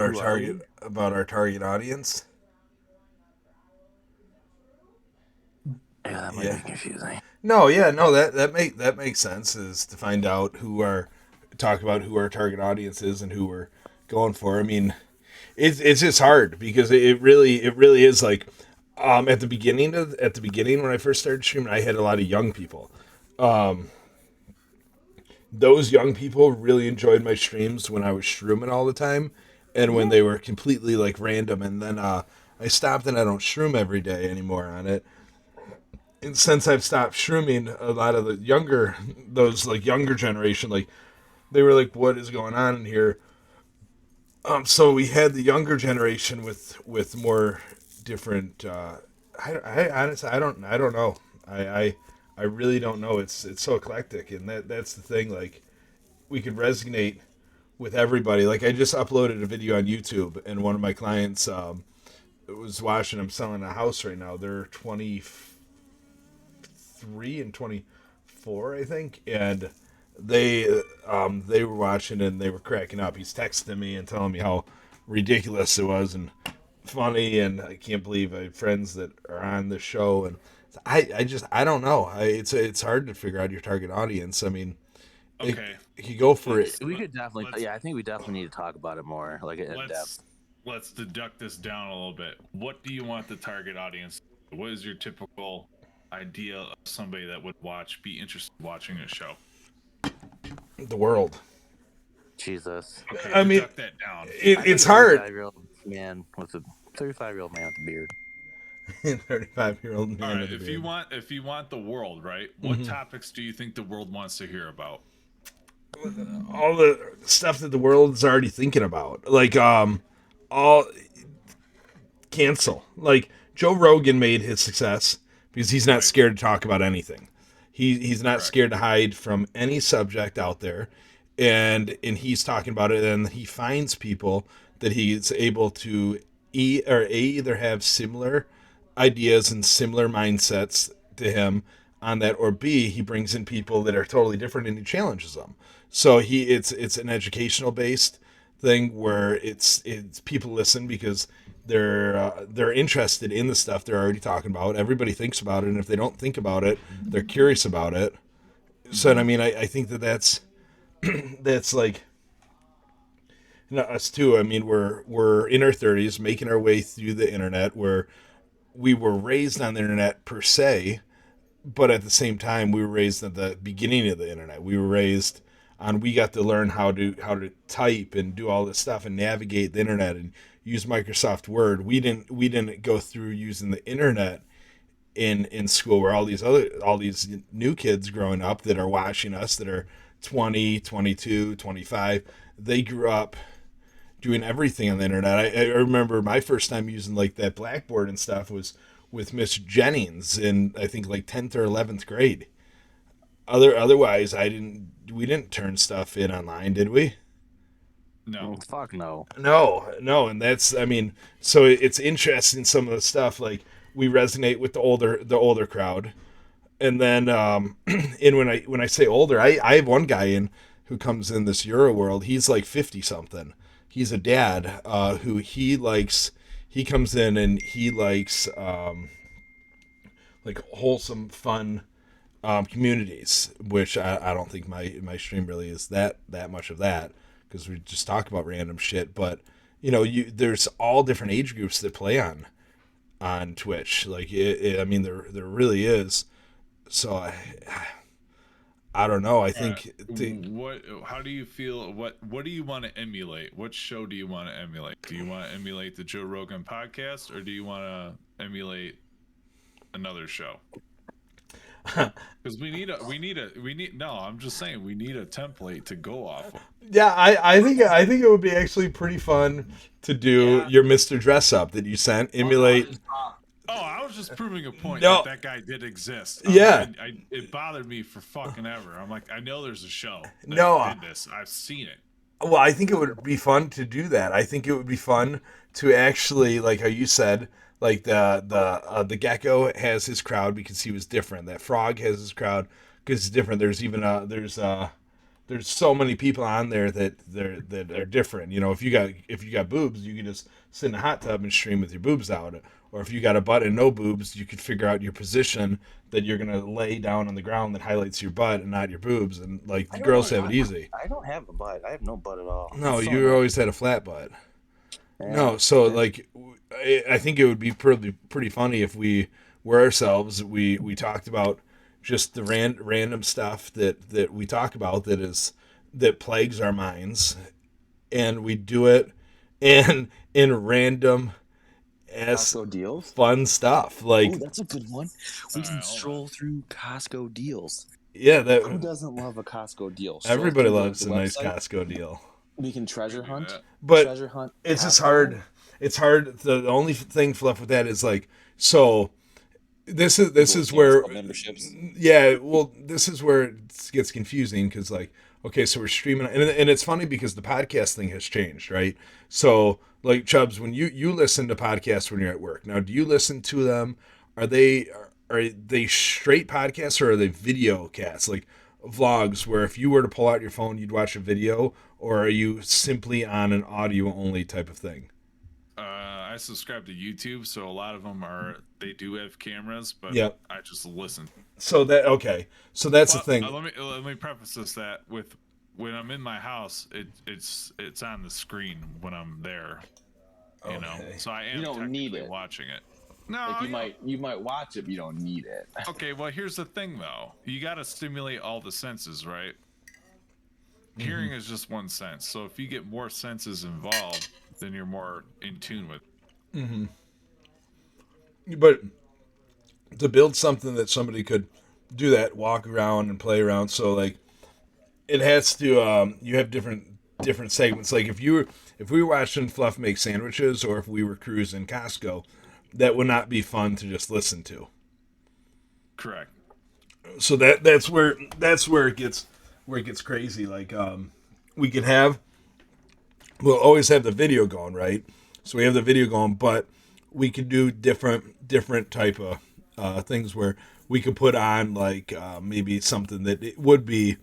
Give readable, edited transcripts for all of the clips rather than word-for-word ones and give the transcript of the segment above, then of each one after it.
Our Who are we? target audience. Yeah, that might Yeah. be confusing. No, yeah, no, that makes sense is to find out talk about who our target audience is and who we're going for. I mean, it's just hard because it really is like at the beginning when I first started streaming, I had a lot of young people. Those young people really enjoyed my streams when I was shrooming all the time, and when they were completely like random. And then I stopped and I don't shroom every day anymore on it. And since I've stopped shrooming, a lot of the those like younger generation, like they were like, "What is going on in here?" So we had the younger generation with more different. I honestly, I don't know. I really don't know. It's so eclectic, and that's the thing. Like we could resonate with everybody. Like I just uploaded a video on YouTube, and one of my clients was watching. I'm selling a house right now. They're 23 and 24, I think, and they were watching and they were cracking up. He's texting me and telling me how ridiculous it was and funny, and I can't believe I have friends that are on the show. And I just I don't know. It's hard to figure out your target audience. I mean, it, Okay, you could go for it. let's We let, could definitely, let's yeah, I think we definitely need to talk about it more, like in depth. let's let's deduct this down a little bit. What do you want the target audience? What is your typical idea of somebody that would be interested in watching a show? The world. Jesus. Okay, I mean, deduct that down. I think it's a hard. 35-year-old man with a 35-year-old man with a beard. 35-year-old All man right, with a beard. if you want the world, right? What Mm-hmm. topics do you think the world wants to hear about? All the stuff that the world's already thinking about, like all cancel. Like Joe Rogan made his success because he's not Right, scared to talk about anything. He's not correct. scared to hide from any subject out there, and he's talking about it, and he finds people that he's able to either have similar ideas and similar mindsets to him on that, or B, he brings in people that are totally different and he challenges them. So it's an educational based thing where it's people listen because they're interested in the stuff they're already talking about. Everybody thinks about it, and if they don't think about it, they're curious about it. So, and I Mm-hmm. mean, I think that's like us too. I mean, we're in our 30s, making our way through the internet. Where we were raised on the internet per se, but at the same time, we were raised at the beginning of the internet. We were raised on. We got to learn how to type and do all this stuff and navigate the internet and use Microsoft Word. We didn't go through using the internet in school where all these new kids growing up that are watching us that are 20, 22, 25. They grew up doing everything on the internet. I remember my first time using like that Blackboard and stuff was with Miss Jennings in I think like 10th or 11th grade. Otherwise, I didn't. We didn't turn stuff in online, did we? No. Fuck no. No, no, and that's I mean, so it's interesting some of the stuff like we resonate with the older crowd, and then and when I say older, I have one guy in who comes in this Euro world. He's like 50 something. He's a dad who he likes. He comes in and he likes like wholesome, fun communities, which I don't think my stream really is that much of that because we just talk about random shit. But you know, there's all different age groups that play on Twitch. Like I mean, there really is. So I don't know. I All right. think What? How do you feel? What do you want to emulate? What show do you want to emulate? Do you want to emulate the Joe Rogan podcast, or do you want to emulate another show? Because we need. No, I'm just saying we need a template to go off of. yeah, I think it would be actually pretty fun to do Yeah. your Mr. Dress Up that you sent. Oh no, I Emulate. just saw. Oh, I was just proving a point that No, that guy did exist. yeah, It bothered me for fucking ever. I'm like, I know there's a show that no. did this. I've seen it. Well, I think it would be fun to do that. I think it would be fun to actually, like how you said, like the gecko has his crowd because he was different. That frog has his crowd because he's different. There's there's so many people on there that are different. You know, if you got boobs, you can just sit in a hot tub and stream with your boobs out. Or if you got a butt and no boobs, you could figure out your position that you're gonna lay down on the ground that highlights your butt and not your boobs. And like I the don't girls really, have it easy. I don't have a butt. I have no butt at all. No, It's so you annoying. always had a flat butt. Yeah. No, so like I think it would be pretty funny if we were ourselves. We talked about just the random stuff that we talk about that plagues our minds, and we do it in random as Costco deals. fun stuff. Oh, Like that's a good one. We can Alright, hold stroll through Costco deals. yeah, Who that doesn't love a Costco deal? Stroll everybody through loves the a nice website. Costco deal. We can treasure We can do hunt. that. But treasure hunt. it's just Costco. hard. It's hard. The only thing fluff with that is like so. This is People where cancel memberships. yeah, well, this is where it gets confusing because like okay, so we're streaming and it's funny because the podcast thing has changed, right? So like Chubbs, when you listen to podcasts when you're at work, now do you listen to them? Are they straight podcasts or are they video casts like vlogs where if you were to pull out your phone you'd watch a video, or are you simply on an audio only type of thing? I subscribe to YouTube, so a lot of them they do have cameras, but Yep. I just listen. So that okay, so that's Well, the thing. let me preface this that with when I'm in my house, it's on the screen when I'm there. You know, Okay. so I am You don't need technically it. watching it. No, Like yeah. you might watch it, but you don't need it. Okay, well, here's the thing, though. You got to stimulate all the senses, right? Hearing is just one sense. So if you get more senses involved, then you're more in tune with. But to build something that somebody could do that, walk around and play around, so like it has to you have different segments. Like if we were watching Fluff make sandwiches or if we were cruising Costco, that would not be fun to just listen to. Correct. So that's where it gets crazy. Like we could we'll always have the video going, right? So we have the video going, but we could do different type of things where we could put on like maybe something that it would be.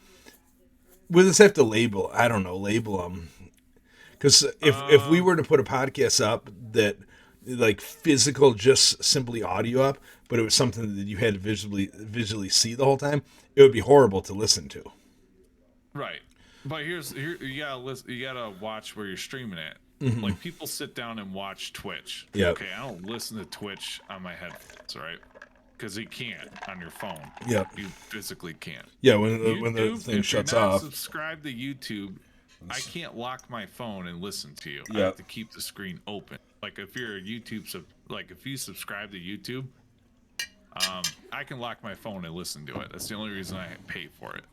We'll just have to label them. Because if we were to put a podcast up that like physical, just simply audio up, but it was something that you had to visually see the whole time, it would be horrible to listen to. Right. But here you gotta listen, you gotta watch where you're streaming at. Like people sit down and watch Twitch. Yep. Okay, I don't listen to Twitch on my headphones, right? Because you can't on your phone. Yep. You physically can't. Yeah, when the YouTube, thing if shuts you're not off. subscribed to YouTube, I can't lock my phone and listen to you. I Yep. have to keep the screen open. Like if you're a like if you subscribe to YouTube, I can lock my phone and listen to it. That's the only reason I pay for it.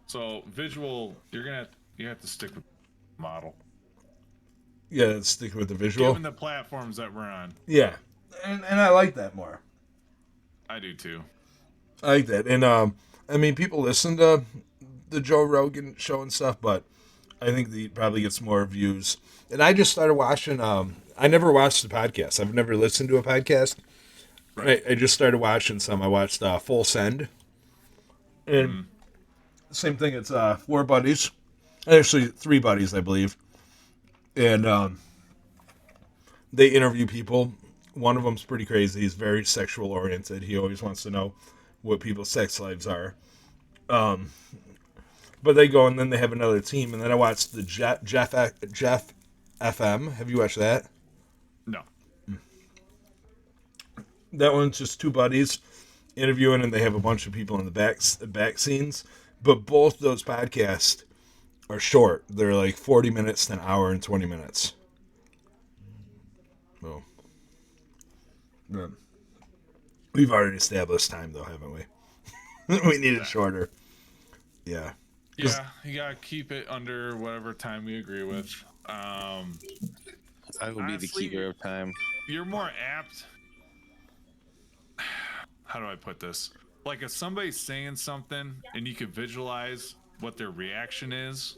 So visual, you have to stick with the model. Yeah, let's stick with the visual. Given the platforms that we're on, Yeah, and I like that more. I do too. I like that, and I mean, people listen to the Joe Rogan show and stuff, but I think he probably gets more views. And I just started watching. I never watched the podcast. I've never listened to a podcast. Right. I just started watching some. I watched Full Send, and same thing. It's 4 buddies, actually 3 buddies, I believe, and they interview people. One of them's pretty crazy. He's very sexual oriented. He always wants to know what people's sex lives are. But they go and then they have another team. And then I watched the Jeff FM. Have you watched that? No. That one's just 2 buddies interviewing, and they have a bunch of people in the back scenes. But both those podcasts are short. They're like 40 minutes to an hour and 20 minutes. Oh. Yeah. We've already established time, though, haven't we? We need it shorter. Yeah. Yeah, you gotta keep it under whatever time we agree with. I will be the Honestly, keeper of time. You're more apt. How do I put this? Like if somebody's saying something and you can visualize what their reaction is,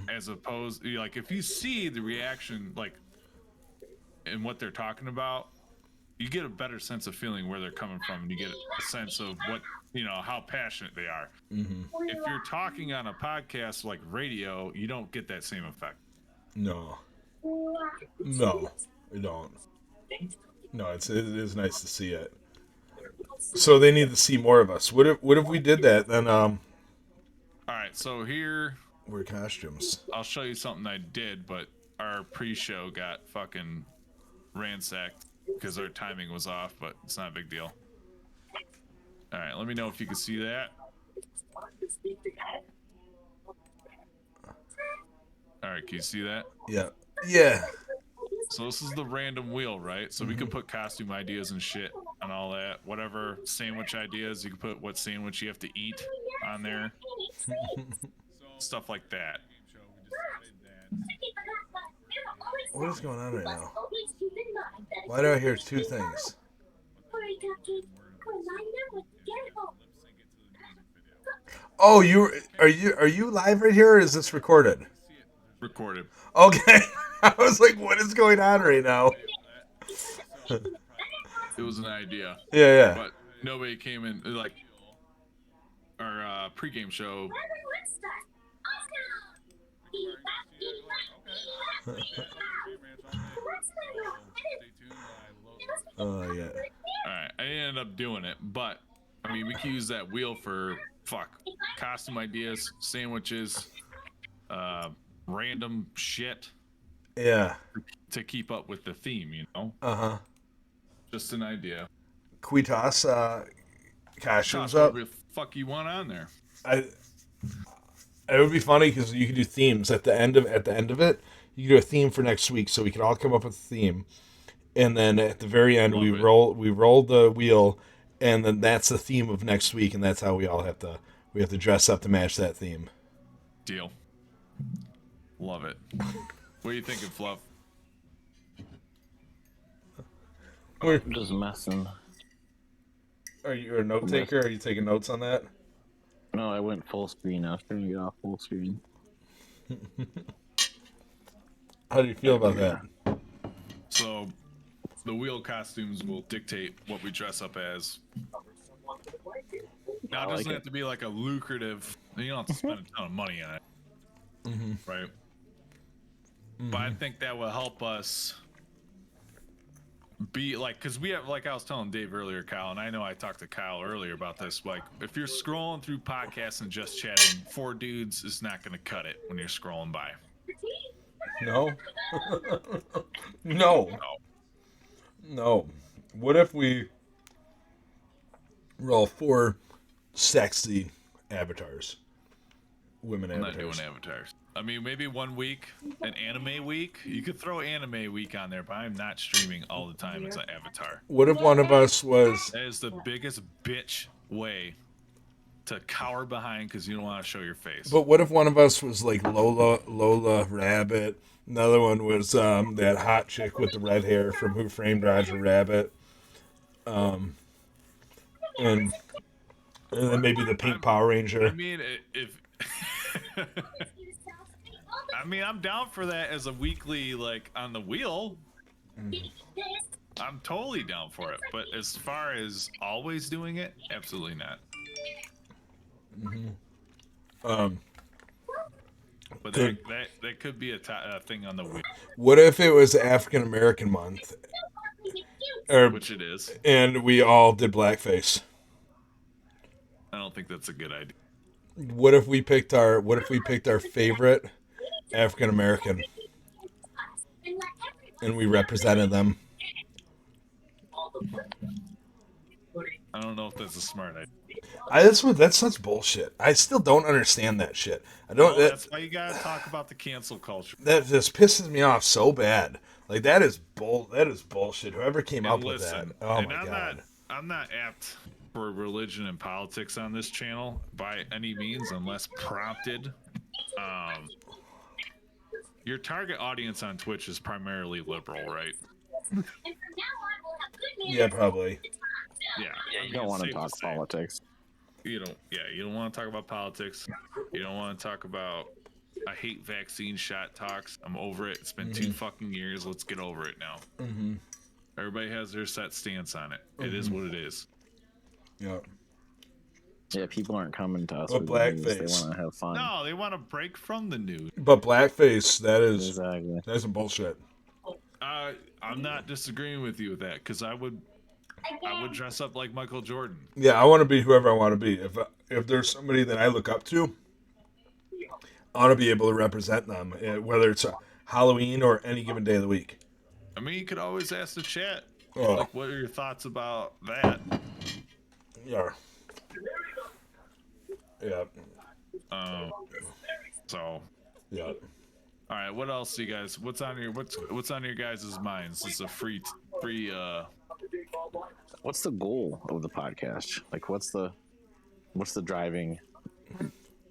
as opposed like if you see the reaction like in what they're talking about, you get a better sense of feeling where they're coming from, and you get a sense of what, how passionate they are. Mm-hmm. If you're talking on a podcast like radio, you don't get that same effect. No, I don't. No, it is nice to see it. So they need to see more of us. What if we did that? Then All right, so here we're costumes. I'll show you something I did, but our pre-show got fucking ransacked because our timing was off, but it's not a big deal. All right, let me know if you can see that. All right, can you see that? Yeah. Yeah. So this is the random wheel, right? So we can put costume ideas and shit and all that. Whatever sandwich ideas, you can put what sandwich you have to eat on there. Stuff like that. What is going on right now? Why do I hear two things? Oh, are you live right here, or is this recorded? Recorded. Okay. I was like, what is going on right now? It was an idea. Yeah. But nobody came in. Like, our pregame show. Oh, yeah. Alright, I ended up doing it, but I mean, we can use that wheel for costume ideas, sandwiches, random shit. Yeah. To keep up with the theme, Uh-huh. Just an idea. Can we toss costumes Toss up? whatever the fuck you want on there. It would be funny because you could do themes at the end of it. You could do a theme for next week, so we could all come up with a theme, and then at the very end we roll the wheel, and then that's the theme of next week, and that's how we all have to dress up to match that theme. Deal. Love it. What are you thinking, Fluff? I'm just messing. Are you a note taker? Are you taking notes on that? No, I went full screen. I was trying to get off full screen. How do you feel about that? So, the wheel costumes will dictate what we dress up as. Now, it doesn't have to be like a lucrative. You don't have to spend a ton of money on it, right? But I think that will help us be like, because we have, like I was telling Dave earlier, Kyle, and I know I talked to Kyle earlier about this. Like, if you're scrolling through podcasts and just chatting, 4 dudes is not going to cut it when you're scrolling by. No. No. What if we roll 4 sexy avatars? Women I'm avatars. not doing avatars. I mean, maybe one week, an anime week. You could throw anime week on there, but I'm not streaming all the time as an avatar. What if one of us was... That is the biggest bitch way to cower behind because you don't want to show your face. But what if one of us was like Lola Rabbit? Another one was that hot chick with the red hair from Who Framed Roger Rabbit. And then maybe the pink Power Ranger. I mean, if I mean, I'm down for that as a weekly, like, on the wheel. I'm totally down for it. But as far as always doing it, absolutely not. But that could be a thing on the wheel. What if it was African American month? Which it is. And we all did blackface. I don't think that's a good idea. What if we picked our favorite African American and we represented them? I don't know if that's a smart idea. That's such bullshit. I still don't understand that shit. That's why you gotta talk about the cancel culture. That just pisses me off so bad. Like that is bullshit. Whoever came up with that. Oh my god. I'm not apt for religion and politics on this channel by any means, unless prompted. Your target audience on Twitch is primarily liberal, right? Yeah, probably. Yeah, you don't want to talk politics. You don't want to talk about politics. You don't want to talk about. I hate vaccine shot talks. I'm over it. It's been 2 fucking years. Let's get over it now. Everybody has their set stance on it. It is what it is. Yeah. Yeah, people aren't coming to us But with the news. They blackface. want to have fun. No, they want to break from the news. But blackface, Exactly. that's some bullshit. I'm not disagreeing with you with that because I would dress up like Michael Jordan. Yeah, I want to be whoever I want to be. If there's somebody that I look up to, I want to be able to represent them, whether it's Halloween or any given day of the week. I mean, you could always ask the chat, Oh. like, what are your thoughts about that? Yeah. Yeah. So, Yeah. all right. What else do you guys? What's on your guys' minds? This is a free. What's the goal of the podcast? Like, what's the driving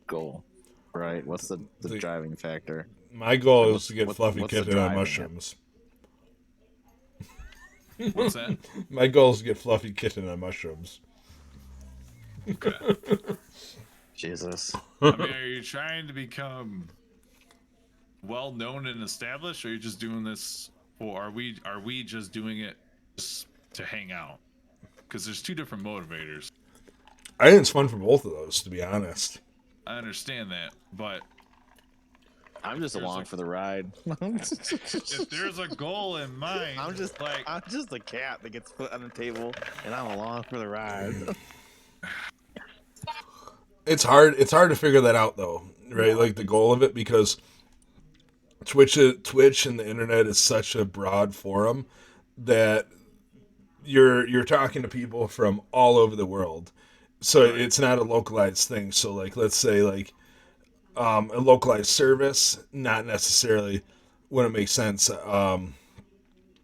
goal? Right? What's the driving factor? My goal is to get Fluffy what's the kitten on driving mushrooms. What's that? My goal is to get Fluffy kitten on mushrooms. Okay. Jesus. I mean, are you trying to become well known and established, or are you just doing this, or are we just doing it just to hang out? Because there's two different motivators. I think it's fun for both of those, to be honest. I understand that, but I'm just along for the ride. if there's a goal in mind, I'm just a cat that gets put on the table, and I'm along for the ride. It's hard to figure that out though, right? Like the goal of it, because Twitch and the internet is such a broad forum that you're talking to people from all over the world. So it's not a localized thing. So like let's say like a localized service, not necessarily wouldn't make sense. I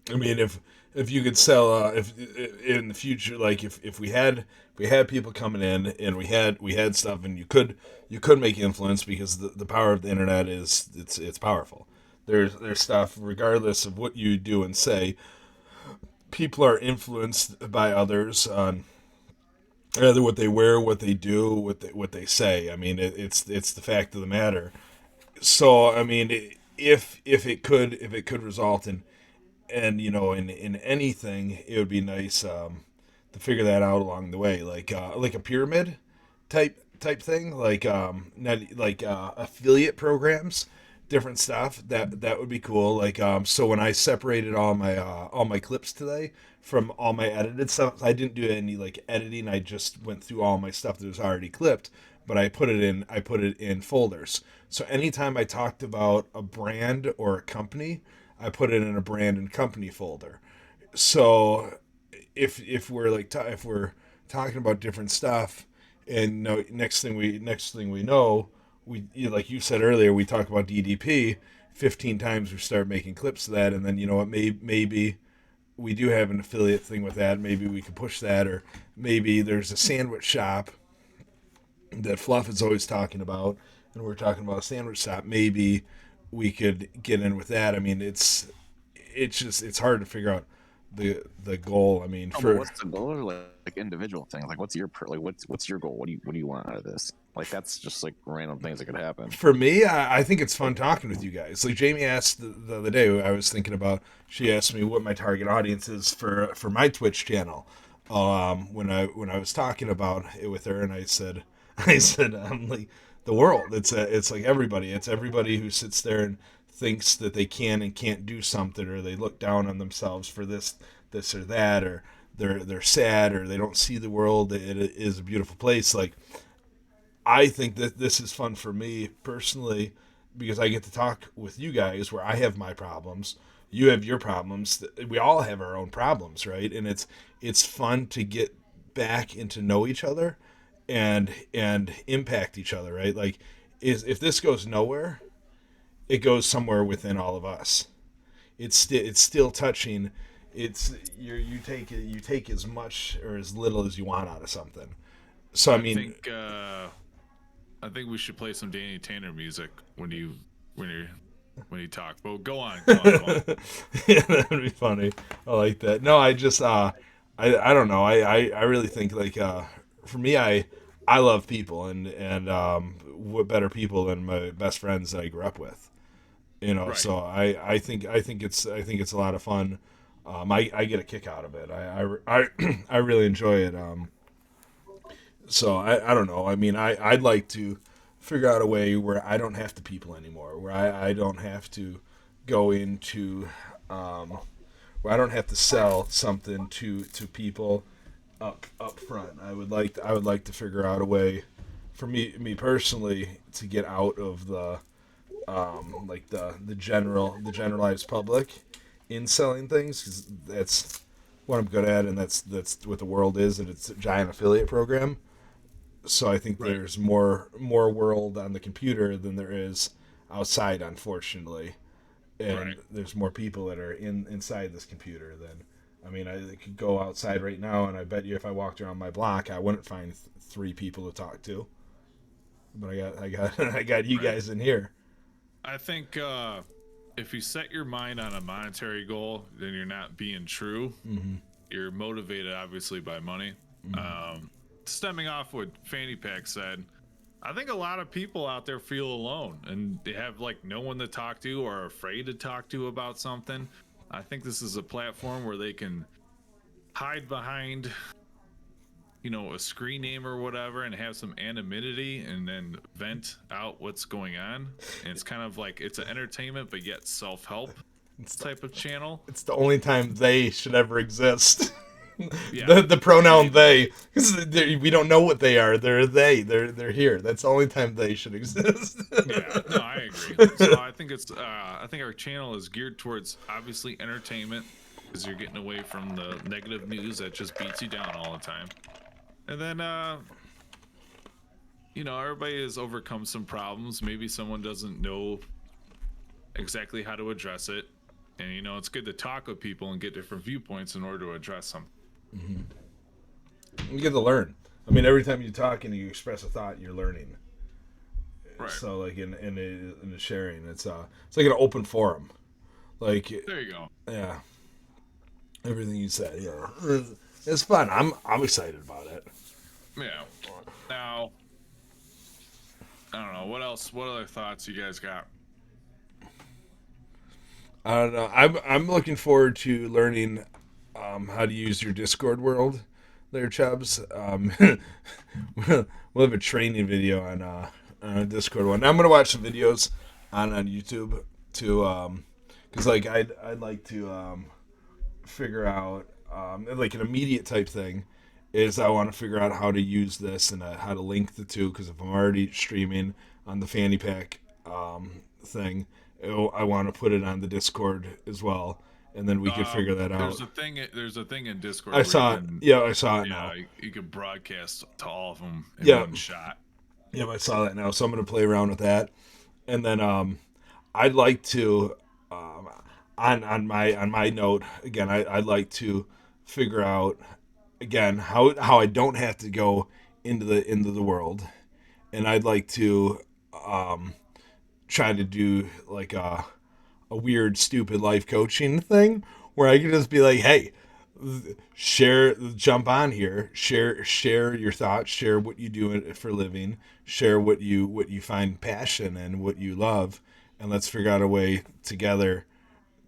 mean, if you could sell, if in the future, like if we had people coming in and we had stuff, and you could make influence, because the power of the internet is it's powerful. There's stuff, regardless of what you do and say, people are influenced by others on either what they wear, what they do, what they say. I mean, it's the fact of the matter. So I mean, if it could result in, and in anything, it would be nice to figure that out along the way, like a pyramid type thing, like not like affiliate programs, different stuff. That would be cool. Like so when I separated all my clips today from all my edited stuff, I didn't do any like editing. I just went through all my stuff that was already clipped, but I put it in folders. So anytime I talked about a brand or a company, I put it in a brand and company folder. So if we're like if we're talking about different stuff, and next thing we know, like you said earlier, we talk about DDP 15 times, we start making clips of that, and then what, maybe we do have an affiliate thing with that. Maybe we can push that, or maybe there's a sandwich shop that Fluff is always talking about, and we're talking about a sandwich shop. Maybe we could get in with that. I mean, it's hard to figure out the goal. I mean, But what's the goal, or like individual things? Like, what's your goal? What do you want out of this? Like, that's just like random things that could happen. For me, I think it's fun talking with you guys. Like Jamie asked the other day, I was thinking about. She asked me what my target audience is for my Twitch channel. When I was talking about it with her, and I said I'm like, the world. It's like everybody. It's everybody who sits there and thinks that they can and can't do something, or they look down on themselves for this or that, or they're sad, or they don't see the world. It is a beautiful place. Like, I think that this is fun for me personally, because I get to talk with you guys where I have my problems, you have your problems. We all have our own problems, right? And it's fun to get back and to know each other and impact each other, right? Like, if this goes nowhere, it goes somewhere within all of us. It's still touching. It's you take as much or as little as you want out of something. So I think we should play some Danny Tanner music when you talk. Well, go on. Yeah, that'd be funny. I like that. No, I just I don't know. I really think, like, for me, I love people, and what better people than my best friends that I grew up with. Right. So I think it's a lot of fun I get a kick out of it. I really enjoy it. So I don't know. I mean, I'd like to figure out a way where I don't have to people anymore, where I don't have to go into, where I don't have to sell something to people up front. I would like to figure out a way for me personally to get out of the like the generalized public in selling things, because that's what I'm good at, and that's what the world is, and it's a giant affiliate program. So I think Right. there's more world on the computer than there is outside, unfortunately, and Right. there's more people that are inside this computer than. I mean, I could go outside right now, and I bet you if I walked around my block, I wouldn't find three people to talk to. But I got you Right. guys in here. I think if you set your mind on a monetary goal, then you're not being true. Mm-hmm. You're motivated, obviously, by money. Stemming off what Fanny Pack said, I think a lot of people out there feel alone and they have like no one to talk to or are afraid to talk to about something. I think this is a platform where they can hide behind, a screen name or whatever and have some anonymity and then vent out what's going on. And it's kind of like it's an entertainment but yet self-help type of channel. It's the only time they should ever exist. Yeah. The pronoun they, because we don't know what they are. They're here. That's the only time they should exist. Yeah, no, I agree. So I think I think our channel is geared towards obviously entertainment, because you're getting away from the negative news that just beats you down all the time. And then everybody has overcome some problems. Maybe someone doesn't know exactly how to address it, and it's good to talk with people and get different viewpoints in order to address something. You get to learn. I mean, every time you talk and you express a thought, you're learning. Right. So like in the sharing, it's like an open forum. Like, There you go. yeah, everything you said, yeah, it's fun. I'm excited about it. Yeah. Now, I don't know what else. What other thoughts you guys got? I don't know. I'm looking forward to learning how to use your Discord world there, Chubbs. We'll have a training video on a Discord one. Now, I'm gonna watch some videos on YouTube to because like I'd like to figure out like an immediate type thing is I want to figure out how to use this and how to link the two, because if I'm already streaming on the Fanny Pack thing, I want to put it on the Discord as well, and then we could figure that out. There's a thing in Discord. I saw it. Yeah, I saw it now. You can broadcast to all of them in Yeah. one shot. Yeah, I saw that now, so I'm gonna play around with that, and then I'd like to on my note again. I'd like to figure out again how I don't have to go into the world, and I'd like to try to do like a weird stupid life coaching thing where I can just be like, hey, jump on here, share your thoughts, share what you do for a living, share what you find passion and what you love, and let's figure out a way together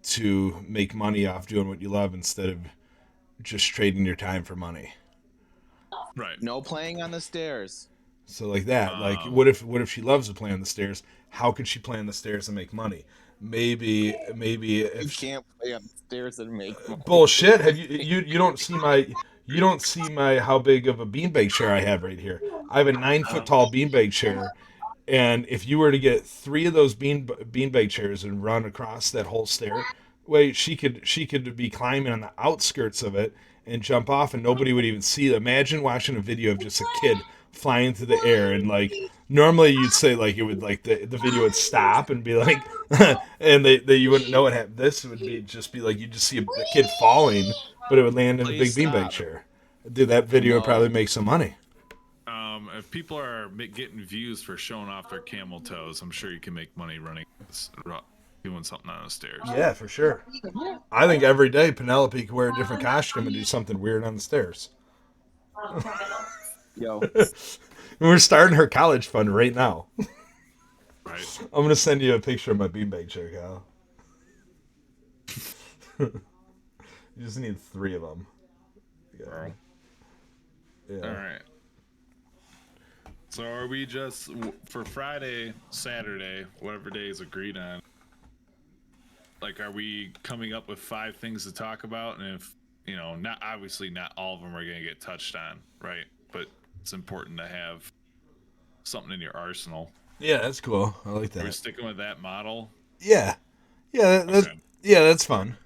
to make money off doing what you love instead of just trading your time for money. Right. No playing on the stairs. So like that, like what if she loves to play on the stairs? How could she play on the stairs and make money? Maybe You if can't play on the stairs and make money. bullshit. Have you don't see my how big of a beanbag chair I have right here. I have a 9 foot tall beanbag chair, and if you were to get three of those beanbag chairs and run across that whole stairway, she could be climbing on the outskirts of it and jump off, and nobody would even see it. Imagine watching a video of just a kid flying through the air, and like normally you'd say like it would like the video would stop and be like and they you wouldn't know what happened. This would be just be like you just see a kid falling, but it would land in a big Please beanbag stop. chair. Dude, that video would probably make some money. If people are getting views for showing off their camel toes, I'm sure you can make money doing something on the stairs. Yeah, for sure. I think every day Penelope could wear a different costume and do something weird on the stairs. Yo, We're starting her college fund right now. Right. I'm gonna send you a picture of my beanbag chair, Kyle. You just need 3 of them. Yeah. Yeah. All right. So are we just for Friday, Saturday, whatever day is agreed on? Like, are we coming up with 5 things to talk about? And if not obviously not all of them are going to get touched on, right? But it's important to have something in your arsenal. Yeah, that's cool. I like Are we that. sticking with that model? Yeah. Yeah, Okay. yeah, that's fun.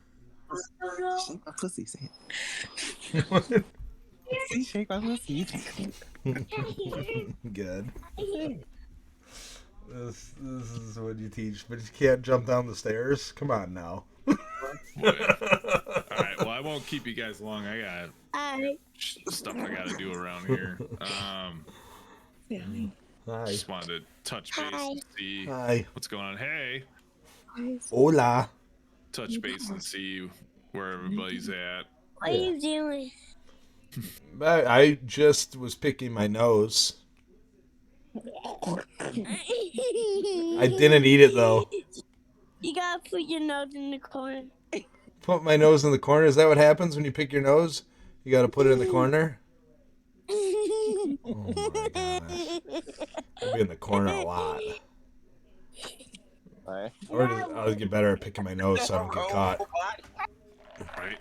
Shake my pussy. Say it. See, shake my pussy. Good. This is what you teach, but you can't jump down the stairs. Come on now. Oh, yeah. All right. Well, I won't keep you guys long. I got stuff I got to do around here. Hi. Just wanted to touch base and see Hi. what's going on. Hey, Hola. touch base and see where everybody's at. What are you doing? I just was picking my nose. I didn't eat it though. You gotta put your nose in the corner. Put my nose in the corner. Is that what happens when you pick your nose? You got to put it in the corner. Oh my gosh. I'll be in the corner a lot. Right. Or I'll get better at picking my nose so I don't get caught. Right.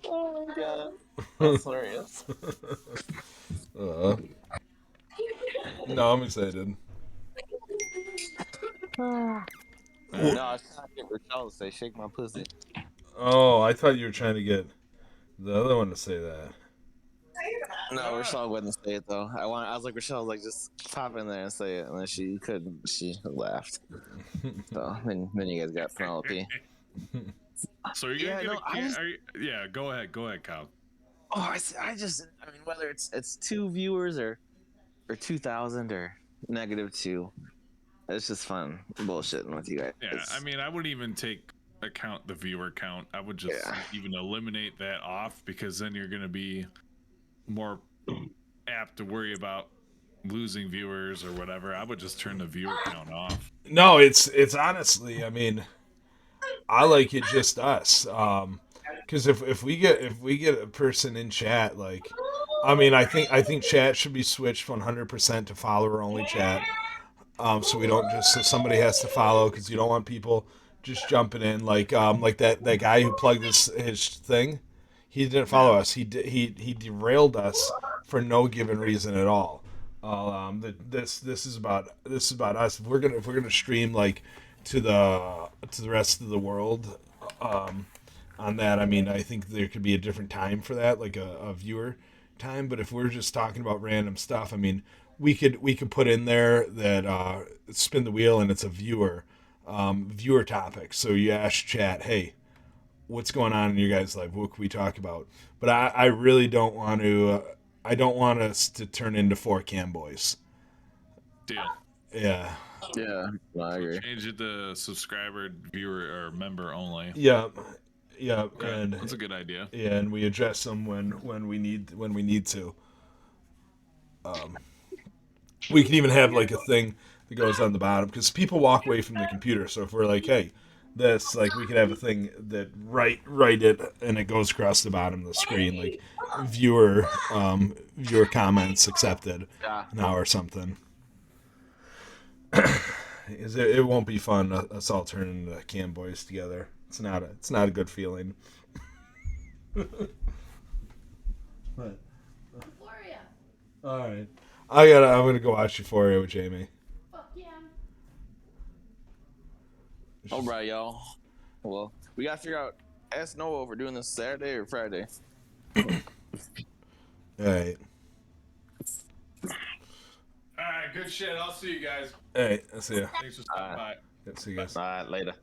Oh my god. That's hilarious. No, I'm excited. No, I was trying to get Rochelle to say, shake my pussy. Oh, I thought you were trying to get the other one to say that. No, Rochelle wouldn't say it though. I was like, Rochelle, like, just pop in there and say it, and then she couldn't. She laughed. So then you guys got Penelope. So are you gonna Yeah, get no, yeah, go ahead, Kyle. Oh, I mean, whether it's 2 viewers or 2,000 or -2, it's just fun bullshitting with you guys. Yeah, I mean, I wouldn't even take account the viewer count. I would just even eliminate that off, because then you're gonna be more apt to worry about losing viewers or whatever. I would just turn the viewer count off. No, it's honestly, I mean, I like it just us. Because if we get a person in chat, like, I mean, I think chat should be switched 100% to follower only chat. So we don't so somebody has to follow, because you don't want people just jumping in like that guy who plugged his thing. He didn't follow us. He derailed us for no given reason at all. This is about us. If we're gonna stream like to the rest of the world, on that, I mean, I think there could be a different time for that, like a viewer time. But if we're just talking about random stuff, I mean, we could put in there that spin the wheel and it's a viewer topic. So you ask chat, hey, what's going on in your guys' life? What can we talk about? But I really don't want to. I don't want us to turn into 4cam boys. Deal. Yeah. Yeah, no, I agree. Change it to subscriber, viewer, or member only. Yeah. Okay. And That's a good idea. yeah, and we address them when we need to. We can even have like a thing that goes on the bottom, because people walk away from the computer. So if we're like, hey, this, like, we could have a thing that write it and it goes across the bottom of the screen, like viewer comments accepted now or something. It won't be fun us all turning into cam boys together. It's not a good feeling. What? Euphoria. All right. I'm gonna go watch Euphoria with Jamie. Fuck yeah. All right, y'all. Well, we gotta figure out. Ask Noah if we're doing this Saturday or Friday. All right. All right, good shit. I'll see you guys. Hey, I'll see ya. Thanks for stopping by. Yeah, see you guys. Later.